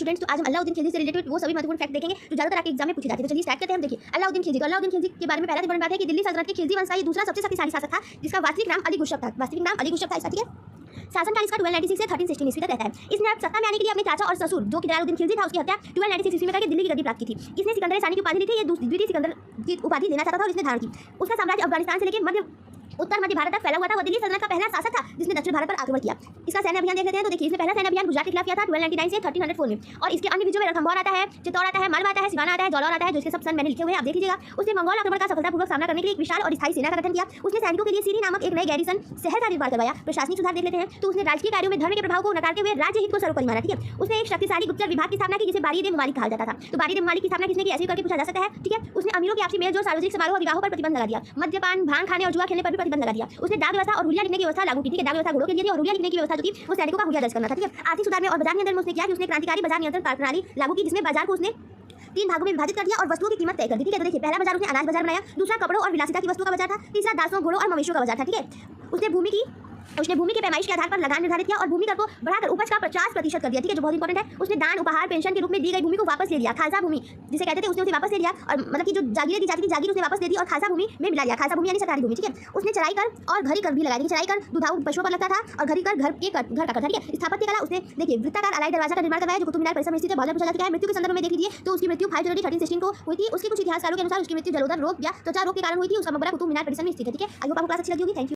Students, तो आज हम अलाउद्दीन खिलजी से रिलेटेड वो सभी महत्वपूर्ण फैक्ट देखेंगे जो ज्यादातर आपके एग्जाम में पूछे जाते हैं। तो चलिए स्टार्ट करते हैं। हम देखिए अलाउद्दीन खिलजी के बारे में पहला इंपॉर्टेंट बात है कि दिल्ली सल्तनत के खिलजी वंश का ये दूसरा सबसे शक्तिशाली शासक था, जिसका वास्तविक नाम अली गुशब था। वास्तविक नाम अली गुशब था इसका, ठीक है। शासनकाल इसका 1296 से 1316 ईस्वी तक रहता है। इसने अब सत्ता में आने के लिए अपने चाचा और ससुर जो कि जलालुद्दीन खिलजी था उसकी हत्या 1296 ईस्वी में करके दिल्ली की गद्दी प्राप्त की थी। इसने सिकंदर सानी की उपाधि ली थी। ये द्वितीय सिकंदर की उपाधि लेना चाहता था और इसने धारण की। उसका साम्राज्य अफगानिस्तान से लेकर उत्तर मध्य भारत तक फैला हुआ था। वो दिल्ली सल्तनत का पहला शासक था जिसने दक्षिण भारत पर आक्रमण किया। इसका सैन्य अभियान देख लेते हैं। तो देखिए इसने पहला सैन्य अभियान गुजरात के खिलाफ किया था 1299 से 1304 में। और इसके अन्य विजयों में रणथंभौर आता है, चित्तौड़ आता है, मालवा आता है, सिवाना आता है, जौलौर आता है, जो इसके सब सन मैंने लिखे हुए हैं, आप देख लीजिएगा। उसने मंगोल आक्रमण का सफलतापूर्वक सामना करने के लिए एक विशाल और स्थायी सेना का गठन किया। उसने सैनिकों के लिए सीरी नामक एक नए गैरिसन शहर का निर्माण करवाया। प्रशासनिक सुधार देख लेते हैं। तो उसने राजकीय कार्यों में धर्म के प्रभाव को नकारते हुए राज्य हित को सर्वोपरि माना, ठीक है। उसने एक शक्तिशाली गुप्तचर विभाग की स्थापना की जिसे बारीद मुमालिक कहा जाता था। तो बारीद मुमालिक की स्थापना किसने की, ऐसे करके पूछा जा सकता है, ठीक है। उसने अमीरों की आपसी मेलजोल, सार्वजनिक समारोह और विवाहों पर प्रतिबंध लगा दिया। मद्यपान, भांग खाने और जुआ खेलने पर भी प्रतिबंध लगा दिया। उसने डाक व्यवस्था और हुलिया लिखने की व्यवस्था लागू की, ठीक है। डाक व्यवस्था घोड़ों के लिए थी और हुलिया लिखने की व्यवस्था जो थी वो सैनिकों का हुलिया दर्ज करना था, ठीक है। आर्थिक सुधार में और बाजार नियंत्रण में उसने किया कि उसने क्रांतिकारी बाजार नियंत्रण प्रणाली लागू की, जिसमें बाजार को उसने 3 भागों में विभाजित कर दिया और वस्तुओं की कीमत तय कर दी, ठीक है। तो देखिए पहला बाजार उसने अनाज बाजार बनाया, दूसरा कपड़ों और विलासिता की वस्तुओं का बाजार था, तीसरा दासों, घोड़ों और मवेशियों का बाजार था, ठीक है। उसने भूमि की पैमाइश के आधार पर लगान निर्धारित किया और भूमि कर को बढ़ाकर उपज का 50% कर दिया, ठीक है, जो बहुत इंपॉर्टेंट है। उसने दान, उपहार, पेंशन के रूप में दी गई भूमि को वापस ले लिया। खालसा भूमि जिसे कहते थे उसने उसे वापस ले लिया और मतलब कि जो जागीरें दी जाती थी जागीर उसने वापस ले दी और खालसा भूमि में मिला लिया। खालसा भूमि यानी सरकारी भूमि, ठीक है। उसने चराई कर और घरी कर भी लगाया। चराई कर दुधाऊ पशुओं पर लगता था और घरी कर घर का कर था, ठीक है। स्थापत्य कला उसने देखिए वृत्ताकार अलाई दरवाजा का निर्माण करवाया जो कुतुब मीनार परिसर में स्थित है। बहुत पूछा जाता है। मृत्यु के संदर्भ में देख लीजिए तो उसकी मृत्यु 5 जनवरी 1316 को हुई थी। उसके कुछ इतिहासकारों के अनुसार उसकी मृत्यु जलोदर रोग या त्वचा रोग के कारण हुई थी। उसका मकबरा कुतुब मीनार परिसर में स्थित है, ठीक है। आई होप आपको क्लास अच्छी लगी होगी। Thank you.